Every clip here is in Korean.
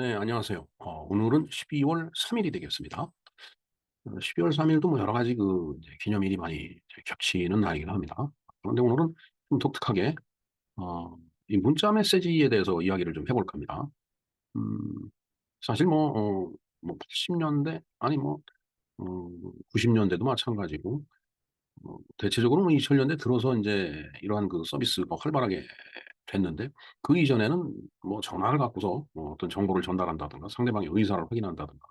네, 안녕하세요. 오늘은 12월 3일이 되겠습니다. 12월 3일도 뭐 여러 가지 이제 기념일이 많이 이제 겹치는 날이긴 합니다. 그런데 오늘은 좀 독특하게, 어, 이 문자 메시지에 대해서 이야기를 좀 해볼까 합니다. 음, 사실 뭐 80년대, 아니 90년대도 마찬가지고, 대체적으로 뭐 2000년대 들어서 이제 이러한 그 서비스가 활발하게 됐는데, 그 이전에는 뭐 전화를 갖고서 뭐 어떤 정보를 전달한다든가 상대방의 의사를 확인한다든가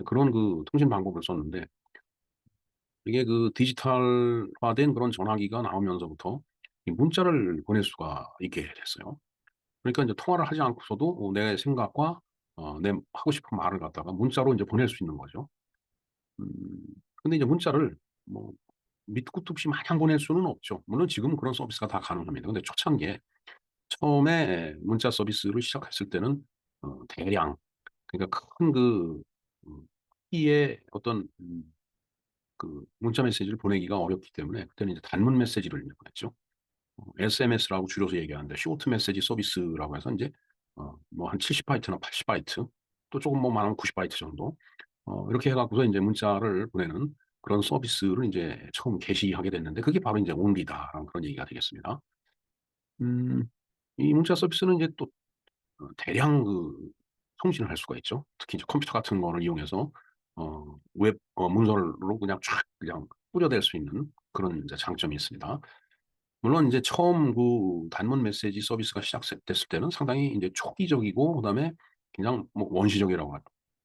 그런 그 통신 방법을 썼는데, 이게 그 디지털화된 그런 전화기가 나오면서부터 이 문자를 보낼 수가 있게 됐어요. 그러니까 이제 통화를 하지 않고서도 내 생각과 내 하고 싶은 말을 갖다가 문자로 이제 보낼 수 있는 거죠. 음 근데 이제 문자를 뭐 밑도 끝도 없이 마냥 보낼 수는 없죠. 물론 지금은 그런 서비스가 다 가능합니다. 근데 초창기에 처음에 문자 서비스를 시작했을 때는 대량, 그러니까 큰 크기의 어떤 그 문자 메시지를 보내기가 어렵기 때문에 그때는 이제 단문 메시지를 이제 보냈죠. SMS라고 줄여서 얘기하는데 쇼트 메시지 서비스라고 해서 인제 뭐 한 70 바이트나 80 바이트, 또 조금 뭐 많으면 90 바이트 정도, 이렇게 해 갖고서 인제 문자를 보내는 그런 서비스를 인제 처음 개시하게 됐는데, 그게 바로 인제 온리다라는 그런 얘기가 되겠습니다. 음 이 문자 서비스는 이제 또 대량 통신을 할 수가 있죠. 특히 이제 컴퓨터 같은 거를 이용해서 웹 문서로 그냥 쫙 그냥 뿌려댈 수 있는 그런 이제 장점이 있습니다. 물론 인제 처음 그 단문 메시지 서비스가 됐을 때는 상당히 인제 초기적이고, 그다음에 그냥 뭐 원시적이라고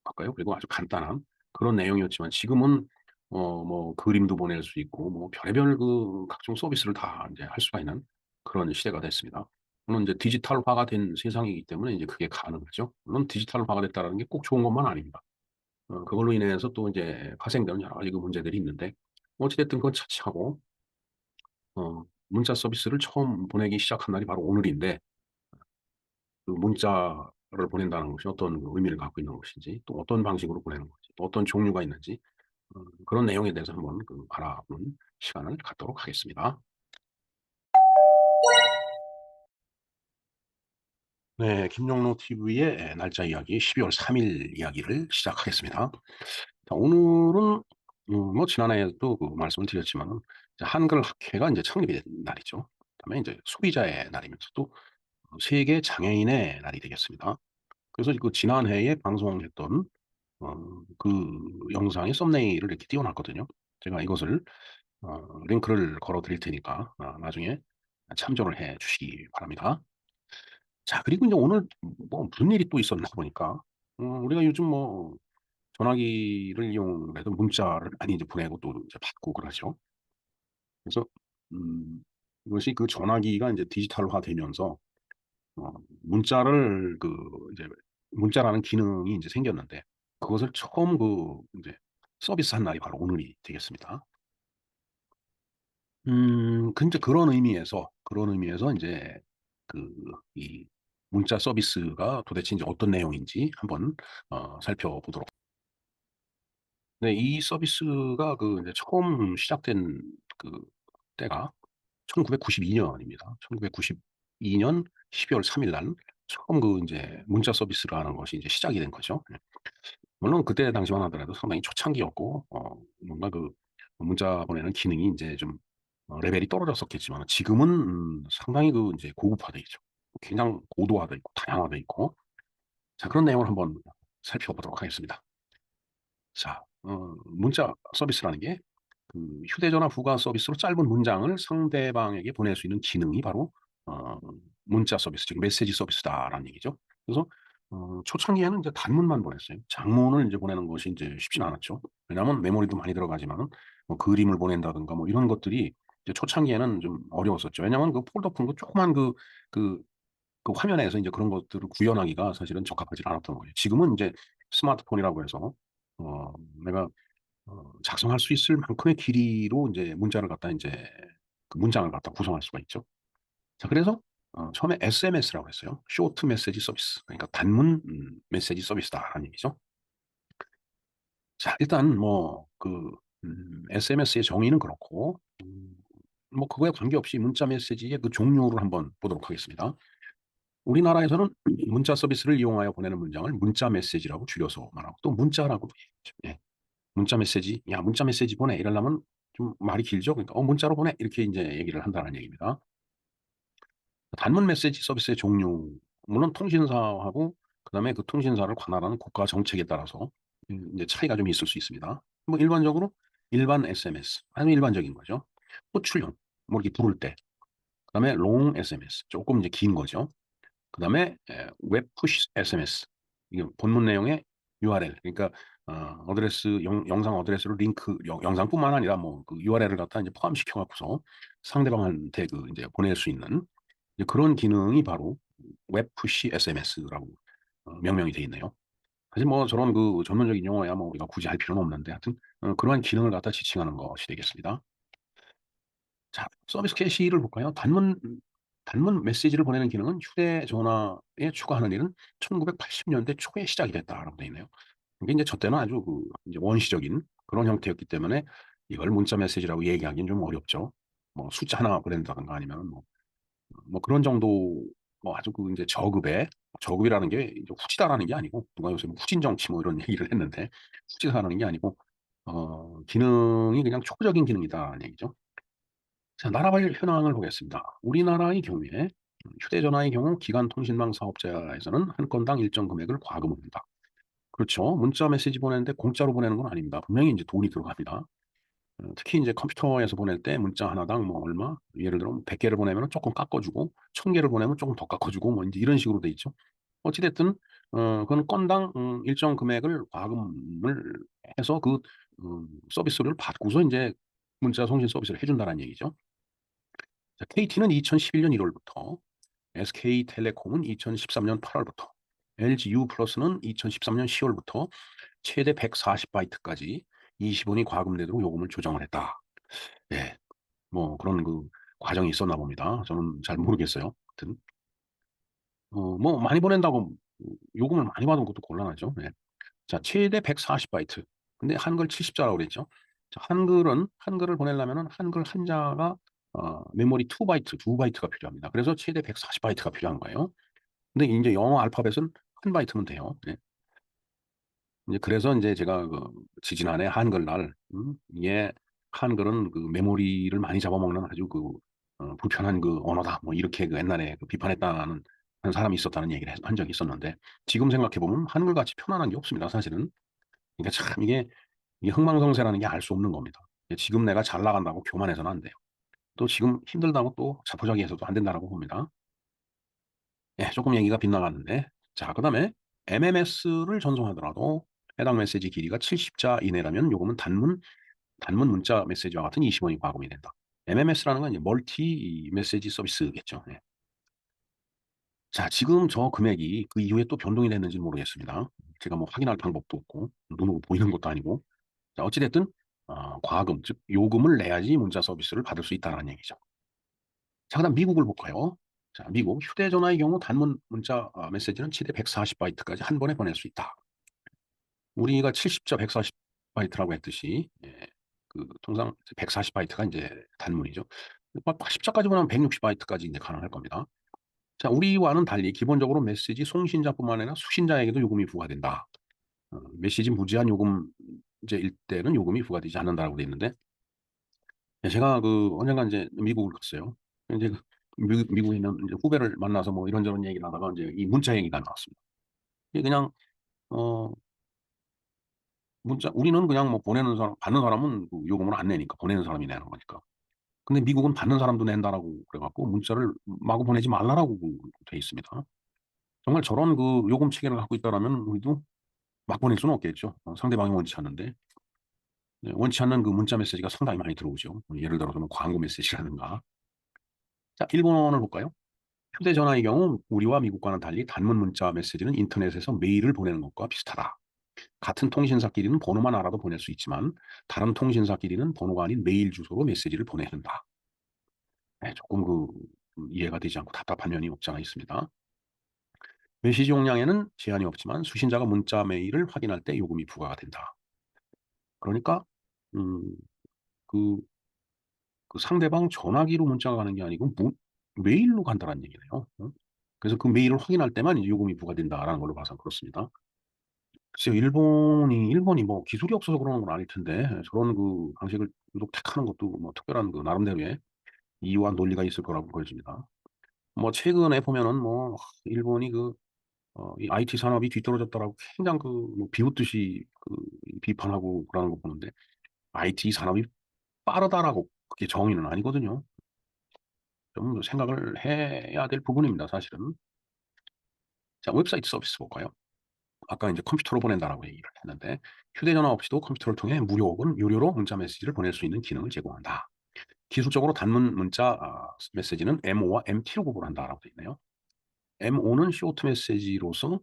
할까요? 그리고 아주 간단한 그런 내용이었지만, 지금은 뭐 그림도 보낼 수 있고 뭐 별의별 그 각종 서비스를 다 인제 할 수가 있는 그런 시대가 됐습니다. 물론 인제 디지털화가 된 세상이기 때문에 인제 그게 가능하죠. 물론 디지털화가 됐다라는 게 꼭 좋은 것만 아닙니다. 그걸로 인해서 또 인제 파생되는 여러 가지 그 문제들이 있는데, 어찌 됐든 그건 차치하고, 문자 서비스를 처음 보내기 시작한 날이 바로 오늘인데, 그 문자를 보낸다는 것이 어떤 그 의미를 갖고 있는 것인지, 또 어떤 방식으로 보내는 건지, 또 어떤 종류가 있는지, 그런 내용에 대해서 한번 알아보는 시간을 갖도록 하겠습니다. 네, 김용로 TV의 날짜 이야기 12월 3일 이야기를 시작하겠습니다. 자, 오늘은 뭐 지난해에도 그 말씀을 드렸지만은 이제 한글 학회가 인제 창립이 된 날이죠. 그다음에 인제 소비자의 날이면서도 세계 장애인의 날이 되겠습니다. 그래서 그 지난해에 방송했던 그 영상의 썸네일을 이렇게 띄워 놨거든요. 제가 이것을 링크를 걸어 드릴 테니까 나중에 참조를 해 주시기 바랍니다. 자, 그리고 인제 오늘 뭐 무슨 일이 또 있었나 보니까, 우리가 요즘 뭐 전화기를 이용해서 문자를 많이 이제 보내고 또 이제 받고 그러죠. 그래서 음 이것이 그 전화기가 인제 디지털화되면서 어 문자를 이제 문자라는 기능이 인제 생겼는데, 그것을 처음 인제 서비스한 날이 바로 오늘이 되겠습니다. 근데 그런 의미에서 인제 그 이 문자 서비스가 도대체 인제 어떤 내용인지 한번 살펴보도록. 네, 이 서비스가 인제 처음 시작된 그 때가 1992 년입니다. 1992년 12월 3일 날 처음 인제 문자 서비스라는 것이 이제 시작이 된 거죠. 예. 물론 그때 당시만 하더라도 상당히 초창기였고, 뭔가 문자 보내는 기능이 인제 좀 레벨이 떨어졌었겠지만, 지금은 상당히 인제 고급화돼 있죠. 그냥 고도화돼 있고 다양화돼 있고. 자, 그런 내용을 한번 살펴보도록 하겠습니다. 자, 문자 서비스라는 게 휴대전화 부가 서비스로 짧은 문장을 상대방에게 보낼 수 있는 기능이 바로 어 문자 서비스, 즉 메시지 서비스다라는 얘기죠. 그래서 초창기에는 이제 단문만 보냈어요. 장문을 인제 보내는 것이 인제 쉽지는 않았죠. 왜냐하면 메모리도 많이 들어가지만은 뭐 그림을 보낸다든가 뭐 이런 것들이 이제 초창기에는 좀 어려웠었죠. 왜냐하면 그 폴더폰 조그만 그 화면에서 인제 그런 것들을 구현하기가 사실은 적합하지 않았던 거예요. 지금은 인제 스마트폰이라고 해서 어 내가 작성할 수 있을 만큼의 길이로 인제 문자를 갖다 인제 그 문장을 갖다 구성할 수가 있죠. 자, 그래서 처음에 SMS라고 했어요. 쇼트 메시지 서비스. 그러니까 단문 메시지 서비스다라는 얘기죠. 자, 일단 SMS의 정의는 그렇고, 뭐 그거에 관계없이 문자 메시지의 그 종류를 한번 보도록 하겠습니다. 우리나라에서는 문자 서비스를 이용하여 보내는 문장을 문자 메시지라고 줄여서 말하고 또 문자라고도 얘기하죠. 예. 문자 메시지, 야, 문자 메시지 보내. 이러려면 좀 말이 길죠. 그러니까, 문자로 보내. 이렇게 이제 얘기를 한다는 얘기입니다. 단문 메시지 서비스의 종류, 물론 통신사하고 그다음에 그 통신사를 관할하는 국가 정책에 따라서 이제 차이가 좀 있을 수 있습니다. 뭐 일반적으로 일반 SMS, 아주 일반적인 거죠. 호출용, 뭐 이렇게 부를 때. 그다음에 롱 SMS, 조금 이제 긴 거죠. 그다음에 웹 푸시 SMS, 이게 본문 내용의 URL, 그러니까 어드레스 영상 어드레스로 링크 영상뿐만 아니라 뭐 그 URL을 갖다 이제 포함시켜 갖고서 상대방한테 그 이제 보낼 수 있는 이제 그런 기능이 바로 웹 푸시 SMS라고 명명이 돼 있네요. 사실 뭐 저런 그 전문적인 용어야 뭐 우리가 굳이 할 필요는 없는데 하여튼 그러한 기능을 갖다 지칭하는 것이 되겠습니다. 자, 서비스 캐시를 볼까요? 단문 메시지를 보내는 기능은 휴대전화에 추가하는 일은 1980년대 초에 시작이 됐다라고 되어 있네요. 이게 이제 저 때는 아주 그 이제 원시적인 그런 형태였기 때문에 이걸 문자 메시지라고 얘기하기는 좀 어렵죠. 뭐 숫자 하나 보낸다든가 아니면 뭐 그런 정도 뭐 아주 그 이제 저급이라는 게 이제 후지다라는 게 아니고 누가 요새 뭐 후진 정치 뭐 이런 얘기를 했는데 후지다라는 게 아니고 기능이 그냥 초보적인 기능이다라는 얘기죠. 자, 나라별 현황을 보겠습니다. 우리나라의 경우에 휴대전화의 경우 기간통신망 사업자에서는 한 건당 일정 금액을 과금을 한다. 그렇죠. 문자 메시지 보내는데 공짜로 보내는 건 아닙니다. 분명히 이제 돈이 들어갑니다. 특히 이제 컴퓨터에서 보낼 때 문자 하나당 뭐 얼마? 예를 들어 100개를 보내면 조금 깎아주고 1000개를 보내면 조금 더 깎아주고 뭐 이제 이런 식으로 돼 있죠. 어찌 됐든 그건 건당 일정 금액을 과금을 해서 그 서비스를 받고서 이제 문자 송신 서비스를 해준다는 얘기죠. 자, KT는 2011년 1월부터, SK텔레콤은 2013년 8월부터, LG U 플러스는 2013년 10월부터 최대 140바이트까지 20원이 과금되도록 요금을 조정을 했다. 예, 뭐 그런 그 과정이 있었나 봅니다. 저는 잘 모르겠어요. 하여튼 뭐 많이 보낸다고 요금을 많이 받은 것도 곤란하죠. 예. 자, 최대 140바이트. 근데 한글 70자라고 그랬죠. 자, 한글을 보내려면은 한글 한자가 메모리 2바이트, 2바이트가 필요합니다. 그래서 최대 140바이트가 필요한 거예요. 근데 이제 영어 알파벳은 한 바이트면 돼요. 네. 이제 그래서 이제 제가 그 지지난해 한글날 이게 한글은 그 메모리를 많이 잡아먹는 아주 그 불편한 그 언어다. 뭐 이렇게 그 옛날에 그 비판했다는 한 사람이 있었다는 얘기를 한 적이 있었는데 지금 생각해 보면 한글같이 편안한 게 없습니다. 사실은. 그러니까 참 이게 흥망성쇠라는 게 알 수 없는 겁니다. 지금 내가 잘 나간다고 교만해서는 안 돼요. 또 지금 힘들다고 또 자포자기해서도 안 된다라고 봅니다. 예, 조금 얘기가 빗나갔는데. 자, 그다음에 MMS를 전송하더라도 해당 메시지 길이가 70자 이내라면 요금은 단문 문자 메시지와 같은 20원이 과금이 된다. MMS라는 건 이제 멀티 메시지 서비스겠죠. 예. 자, 지금 저 금액이 그 이후에 또 변동이 됐는지 모르겠습니다. 제가 뭐 확인할 방법도 없고 눈으로 보이는 것도 아니고. 자, 어찌됐든 과금, 즉 요금을 내야지 문자 서비스를 받을 수 있다는 얘기죠. 자, 그다음 미국을 볼까요? 자, 미국 휴대전화의 경우 단문 문자 메시지는 최대 140바이트까지 한 번에 보낼 수 있다. 우리가 70자 140바이트라고 했듯이 그 통상 140바이트가 이제 단문이죠. 80자까지 보내면 160바이트까지 이제 가능할 겁니다. 자, 우리와는 달리 기본적으로 메시지 송신자뿐만 아니라 수신자에게도 요금이 부과된다. 메시지 무제한 요금제일 때는 요금이 부과되지 않는다고 돼 있는데 제가 그 언젠가 이제 미국을 갔어요. 이제 그 미국에 있는 이제 후배를 만나서 뭐 이런저런 얘기를 하다가 이제 이 문자 얘기가 나왔습니다. 이게 그냥 어 문자 우리는 그냥 뭐 보내는 사람 받는 사람은 그 요금을 안 내니까 보내는 사람이 내는 거니까. 근데 미국은 받는 사람도 낸다라고 그래 갖고 문자를 마구 보내지 말라라고 돼 있습니다. 정말 저런 그 요금 체계를 갖고 있다라면 우리도 막 보낼 수는 없겠죠. 상대방이 원치 않는데. 네, 원치 않는 그 문자 메시지가 상당히 많이 들어오죠. 예를 들어서는 광고 메시지라든가. 자, 일본어를 볼까요? 휴대전화의 경우 우리와 미국과는 달리 단문 문자 메시지는 인터넷에서 메일을 보내는 것과 비슷하다. 같은 통신사끼리는 번호만 알아도 보낼 수 있지만 다른 통신사끼리는 번호가 아닌 메일 주소로 메시지를 보내야 한다. 네, 조금 그 이해가 되지 않고 답답한 면이 없지 않아 있습니다. 메시지 용량에는 제한이 없지만 수신자가 문자 메일을 확인할 때 요금이 부과가 된다. 그러니까 음, 그, 그 상대방 전화기로 문자가 가는 게 아니고 메일로 간다는 얘기네요. 그래서 그 메일을 확인할 때만 이제 요금이 부과된다라는 걸로 봐서 그렇습니다. 글쎄요, 일본이 뭐 기술이 없어서 그러는 건 아닐 텐데, 저런 그 방식을 유독 택하는 것도 뭐 특별한 그 나름대로의 이유와 논리가 있을 거라고 보여집니다. 뭐 최근에 보면은 뭐 일본이 이 IT 산업이 뒤떨어졌다라고 굉장히 뭐 비웃듯이 비판하고 그러는 거 보는데, IT 산업이 빠르다라고 그게 정의는 아니거든요. 좀 생각을 해야 될 부분입니다, 사실은. 자, 웹사이트 서비스 볼까요? 아까 이제 컴퓨터로 보낸다라고 얘기를 했는데, 휴대전화 없이도 컴퓨터를 통해 무료 혹은 유료로 문자 메시지를 보낼 수 있는 기능을 제공한다. 기술적으로 단문 문자 메시지는 MO와 MT로 구분한다라고 되어 있네요. MO는 쇼트 메시지로서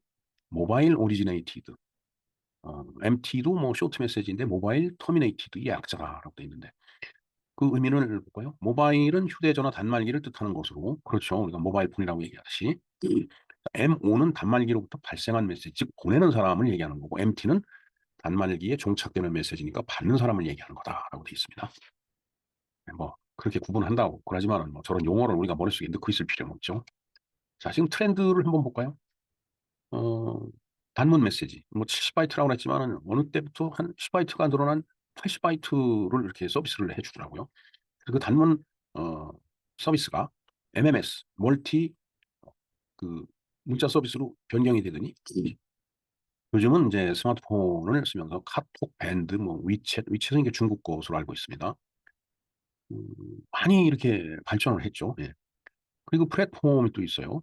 모바일 오리지네이티드, MT도 뭐 쇼트 메시지인데 모바일 터미네이티드의 약자라고 되어 있는데, 그 의미를 볼까요? 모바일은 휴대전화 단말기를 뜻하는 것으로, 그렇죠. 우리가 모바일 폰이라고 얘기하듯이. MO는 단말기로부터 발생한 메시지, 즉 보내는 사람을 얘기하는 거고, MT는 단말기에 종착되는 메시지니까 받는 사람을 얘기하는 거다라고 되어 있습니다. 뭐 그렇게 구분한다고 그러지만은 뭐 저런 용어를 우리가 머릿속에 넣고 있을 필요는 없죠. 자, 지금 트렌드를 한번 볼까요? 어, 단문 메시지. 뭐 70바이트라고 했지만은 어느 때부터 한 10바이트가 늘어난 80바이트를 이렇게 서비스를 해주더라고요. 그 단문 어, 서비스가 MMS, 멀티 그 문자 서비스로 변경이 되더니 요즘은 이제 스마트폰을 쓰면서 카톡, 밴드, 뭐 위챗은 이게 중국 것으로 알고 있습니다. 많이 이렇게 발전을 했죠. 예. 그리고 플랫폼이 또 있어요.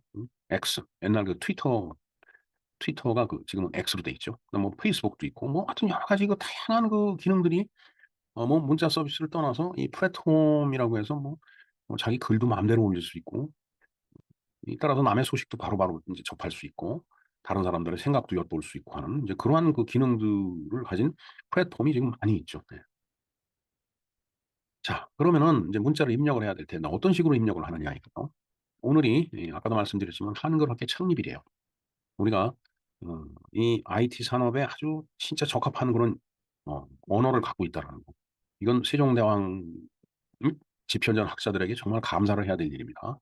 X. 옛날 그 트위터가 지금은 X로 돼 있죠. 뭐 페이스북도 있고, 뭐 하여튼 여러 가지 다양한 그 기능들이 뭐 문자 서비스를 떠나서 이 플랫폼이라고 해서 뭐 자기 글도 마음대로 올릴 수 있고, 이 따라서 남의 소식도 바로바로 이제 접할 수 있고, 다른 사람들의 생각도 엿볼 수 있고 하는 이제 그러한 그 기능들을 가진 플랫폼이 지금 많이 있죠. 네. 자, 그러면은 이제 문자를 입력을 해야 될 텐데 어떤 식으로 입력을 하느냐 이거. 오늘이 아까도 말씀드렸지만 한글학회 창립이래요. 우리가 이 IT 산업에 아주 진짜 적합한 그런 언어를 갖고 있다라는 거. 이건 세종대왕 집현전 학자들에게 정말 감사를 해야 될 일입니다.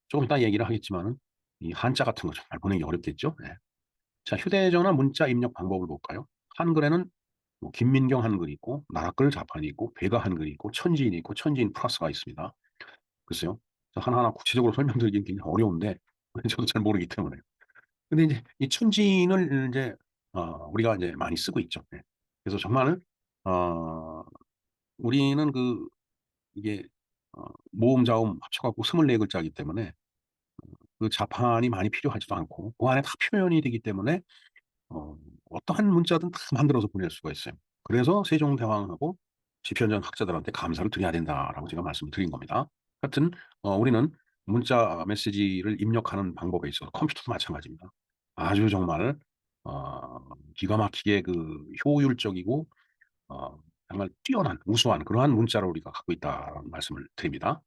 조금 이따 얘기를 하겠지만은 이 한자 같은 거 정말 보내기 어렵겠죠. 네. 자, 휴대전화 문자 입력 방법을 볼까요? 한글에는 뭐 김민경 한글이 있고 나라글 자판이 있고 배가 한글이 있고 천지인이 있고 천지인 플러스가 있습니다. 글쎄요. 하나하나 구체적으로 설명드리긴 굉장히 어려운데 저도 잘 모르기 때문에. 근데 이제 이 춘진을 이제 우리가 이제 많이 쓰고 있죠. 예. 그래서 정말 어 우리는 이게 어 모음 자음 합쳐 갖고 24글자이기 때문에 그 자판이 많이 필요하지도 않고 그 안에 다 표현이 되기 때문에 어 어떠한 문자든 다 만들어서 보낼 수가 있어요. 그래서 세종대왕하고 집현전 학자들한테 감사를 드려야 된다라고 제가 말씀을 드린 겁니다. 하여튼 우리는 문자 메시지를 입력하는 방법에 있어서 컴퓨터도 마찬가지입니다. 아주 정말 기가 막히게 효율적이고 정말 뛰어난 우수한 그러한 문자를 우리가 갖고 있다는 말씀을 드립니다.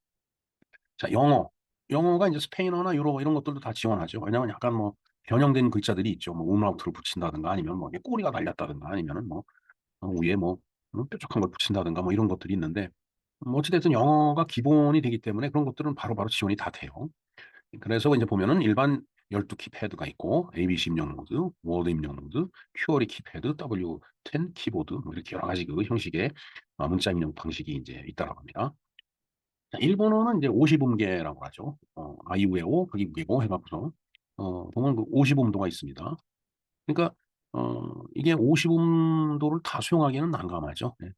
자, 영어가 이제 스페인어나 유럽어 이런 것들도 다 지원하죠. 왜냐하면 약간 뭐 변형된 글자들이 있죠. 뭐 음라우트를 붙인다든가 아니면 뭐 이게 꼬리가 달렸다든가 아니면은 뭐 위에 뭐 뾰족한 걸 붙인다든가 뭐 이런 것들이 있는데 어찌됐든 영어가 기본이 되기 때문에 그런 것들은 바로바로 지원이 다 돼요. 그래서 이제 보면은 일반 12 키패드가 있고 ABC 입력 모드, 워드 입력 모드, 큐어리 키패드, W10 키보드 뭐 이렇게 여러 가지 그 형식의 문자 입력 방식이 이제 있다라고 합니다. 자, 일본어는 이제 50음계라고 하죠. 아이우에오, 거기게고 해갖고서 보면 그 50음도가 있습니다. 그러니까 이게 50음도를 다 수용하기는 난감하죠. 네.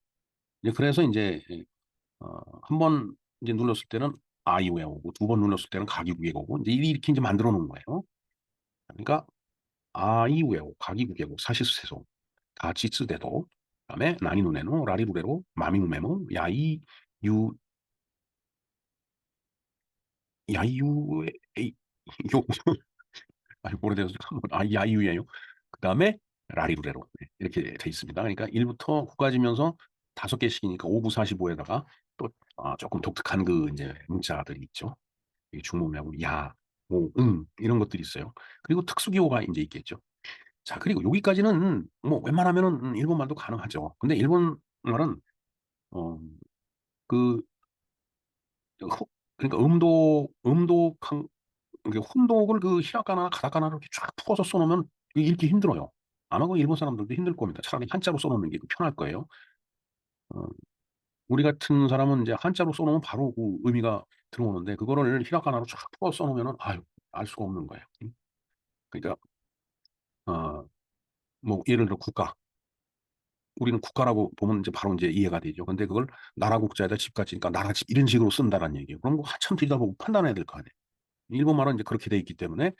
이제 그래서 이제 한 번 이제 눌렀을 때는 아이우에오고 두 번 눌렀을 때는 가기국계고고 이제 이렇게 이제 만들어 놓은 거예요. 그러니까 아이우에오, 가기국계고, 사시스세소, 가치스데도, 그다음에 나니누네노, 라리루레로, 마미무메모, 야이유 야이유에 요 아니 오래돼서 야이유예요. 그다음에 라리루레로 네, 이렇게 돼 있습니다. 그러니까 1부터 9까지면서 5개씩이니까 5, 9, 45에다가 또 조금 독특한 그 이제 문자들이 있죠. 중문하고 야, 오, 응 이런 것들이 있어요. 그리고 특수기호가 이제 있겠죠. 자, 그리고 여기까지는 뭐 웬만하면은 일본말도 가능하죠. 근데 일본말은 어, 그 그러니까 음독한 이게 혼독을 그 히라가나 가타카나로 이렇게 쫙 풀어서 써놓으면 이게 읽기 힘들어요. 아마 그 일본 사람들도 힘들 겁니다. 차라리 한자로 써놓는 게 편할 거예요. 어, 우리 같은 사람은 이제 한자로 써놓으면 바로 그 의미가 들어오는데 그거를 히라가나로 쫙 풀어 써놓으면은 아유 알 수가 없는 거예요. 그러니까 어, 뭐 예를 들어 국가 우리는 국가라고 보면 이제 바로 이제 이해가 되죠. 근데 그걸 나라 국자에다 집 같으니까 나라 집 이런 식으로 쓴다는 얘기예요. 그럼 거 한참 들여다보고 판단해야 될 거 아니에요. 일본 말은 이제 그렇게 돼 있기 때문에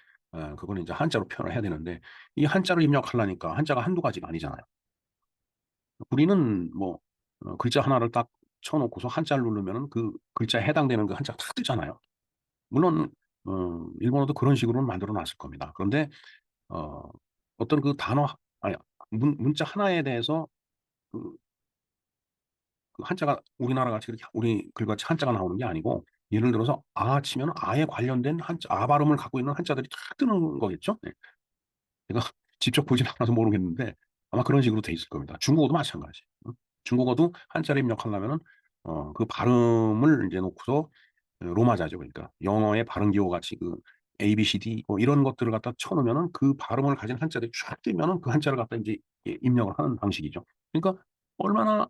그거는 이제 한자로 표현을 해야 되는데 이 한자를 입력하려니까 한자가 한두 가지가 아니잖아요. 우리는 뭐 글자 하나를 딱 쳐놓고서 한자를 누르면은 그 글자에 해당되는 그 한자가 다 뜨잖아요. 물론 일본어도 그런 식으로는 만들어 놨을 겁니다. 그런데 어, 어떤 그 단어 아니 문자 하나에 대해서 그, 그 한자가 우리나라 같이 그렇게 우리 글같이 한자가 나오는 게 아니고 예를 들어서 아 치면 아에 관련된 한자 아 발음을 갖고 있는 한자들이 다 뜨는 거겠죠. 네. 제가 직접 보진 않아서 모르겠는데 아마 그런 식으로 돼 있을 겁니다. 중국어도 마찬가지. 중국어도 한자를 입력하려면은 그 발음을 이제 놓고서 로마자죠. 그러니까 영어의 발음 기호 같이 그 A, B, C, D 뭐 이런 것들을 갖다 쳐놓으면은 그 발음을 가진 한자들이 쫙 뜨면은 그 한자를 갖다 이제 입력을 하는 방식이죠. 그러니까 얼마나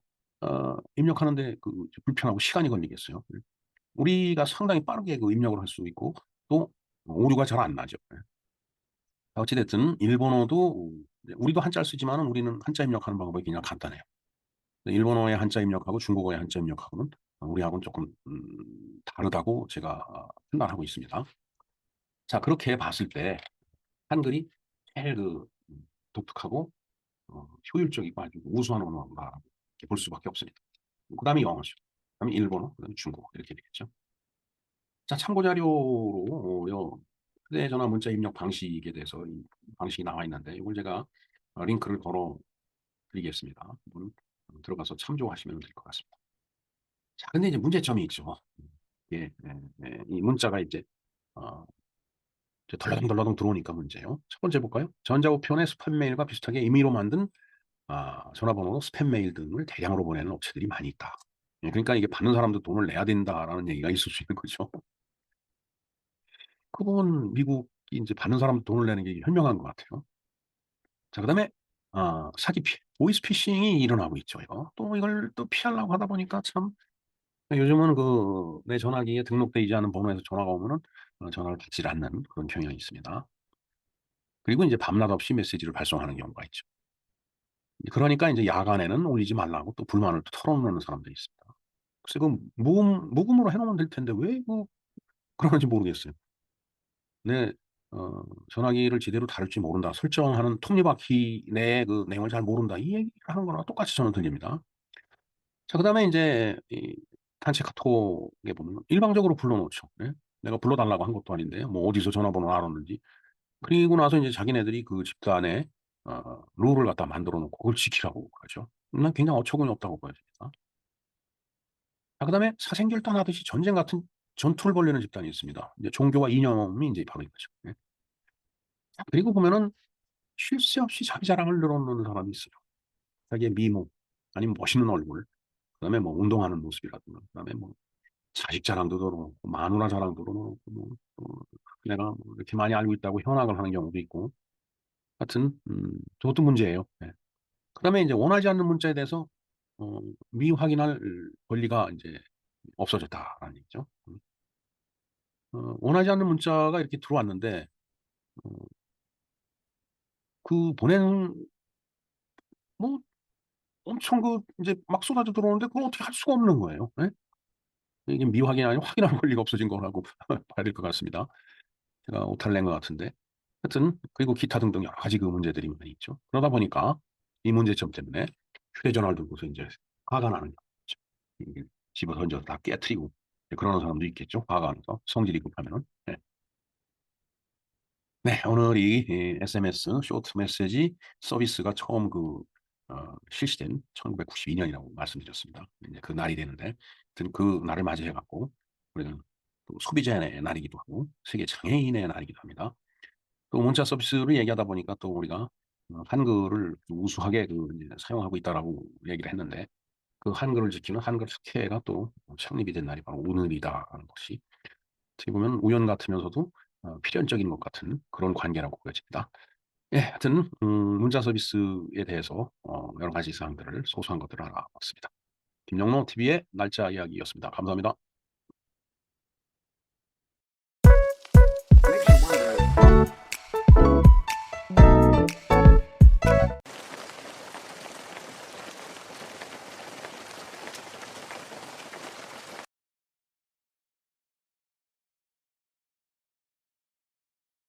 입력하는데 그 불편하고 시간이 걸리겠어요. 우리가 상당히 빠르게 그 입력을 할 수 있고 또 오류가 잘 안 나죠. 어찌됐든 일본어도 우리도 한자를 쓰지만 우리는 한자 입력하는 방법이 그냥 간단해요. 일본어의 한자 입력하고 중국어의 한자 입력하고는 우리하고는 조금 다르다고 제가 판단하고 있습니다. 자, 그렇게 봤을 때 한글이 제일 그 독특하고 효율적이고 아주 우수한 언어라고 볼 수밖에 없습니다. 그 다음에 영어죠. 그 다음에 일본어, 그 다음에 중국어 이렇게 되겠죠. 자, 참고 자료로 휴대전화 문자 입력 방식에 대해서 이 방식이 나와 있는데 이걸 제가 링크를 걸어 드리겠습니다. 한번 들어가서 참조하시면 될 것 같습니다. 자, 근데 이제 문제점이 있죠. 예, 예, 예. 이 문자가 이제 어, 이제 덜러덩덜러덩 들어오니까 문제요. 첫 번째 볼까요? 전자우편의 스팸 메일과 비슷하게 임의로 만든 전화번호, 스팸 메일 등을 대량으로 보내는 업체들이 많이 있다. 예, 그러니까 이게 받는 사람도 돈을 내야 된다라는 얘기가 있을 수 있는 거죠. 그 부분 미국이 이제 받는 사람도 돈을 내는 게 현명한 것 같아요. 자, 그다음에 사기 보이스 피싱이 일어나고 있죠. 이거 또 이걸 또 피하려고 하다 보니까 참 요즘은 그 내 전화기에 등록되지 않은 번호에서 전화가 오면은 전화를 받지 않는 그런 경향이 있습니다. 그리고 이제 밤낮 없이 메시지를 발송하는 경우가 있죠. 그러니까 이제 야간에는 올리지 말라고 또 불만을 또 털어놓는 사람들이 있습니다. 그래서 그 무음으로 해놓으면 될 텐데 왜 그러는지 모르겠어요. 내 전화기를 제대로 다룰지 모른다. 설정하는 톱니바퀴 내의 그 내용을 잘 모른다. 이 얘기를 하는 거랑 똑같이 저는 들립니다. 자, 그다음에 이제 이 단체 카톡에 보면 일방적으로 불러놓죠. 예? 내가 불러달라고 한 것도 아닌데 뭐 어디서 전화번호를 알았는지. 그리고 나서 이제 자기네들이 그 집단에 룰을 갖다 만들어 놓고 그걸 지키라고 그러죠. 난 굉장히 어처구니 없다고 보여집니다. 자, 그다음에 사생결단하듯이 전쟁 같은 전투를 벌이는 집단이 있습니다. 이제 종교와 이념이 이제 바로 이거죠. 예? 그리고 보면은 쉴 새 없이 자기 자랑을 늘어놓는 사람이 있어요. 자기의 미모, 아니면 멋있는 얼굴, 그다음에 뭐 운동하는 모습이라든가, 그다음에 뭐 자식 자랑도 늘어놓고, 마누라 자랑도 늘어놓고, 뭐, 내가 뭐 이렇게 많이 알고 있다고 현악을 하는 경우도 있고, 하여튼, 그것도 문제예요. 네. 그다음에 이제 원하지 않는 문자에 대해서 미확인할 권리가 이제 없어졌다라는 얘기죠. 원하지 않는 문자가 이렇게 들어왔는데, 어, 그 보내는 뭐 엄청 그 이제 막 쏟아져 들어오는데 그걸 어떻게 할 수가 없는 거예요. 예? 이게 미확인이 아니라 확인할 권리가 없어진 거라고 봐야 될 것 같습니다. 제가 오타를 낸 것 같은데. 하여튼 그리고 기타 등등 여러 가지 그 문제들이 많이 있죠. 그러다 보니까 이 문제점 때문에 휴대전화를 들고서 이제 화가 나는 거죠. 이게 집어 던져서 다 깨트리고 그러는 사람도 있겠죠. 화가 나서 성질이 급하면은. 네. 네, 오늘 이 SMS 쇼트 메시지 서비스가 처음 실시된 1992년이라고 말씀드렸습니다. 이제 그 날이 되는데, 하여튼 그 날을 맞이해갖고 우리는 또 소비자의 날이기도 하고 세계 장애인의 날이기도 합니다. 또 문자 서비스를 얘기하다 보니까 또 우리가 한글을 우수하게 이제 사용하고 있다라고 얘기를 했는데 그 한글을 지키는 한글 학회가 또 창립이 된 날이 바로 오늘이다라는 것이 어떻게 보면 우연 같으면서도 필연적인 것 같은 그런 관계라고 보여집니다. 예, 하여튼 문자 서비스에 대해서 여러 가지 사항들을 소소한 것들을 알아봤습니다. 김영로 TV의 날짜 이야기였습니다. 감사합니다.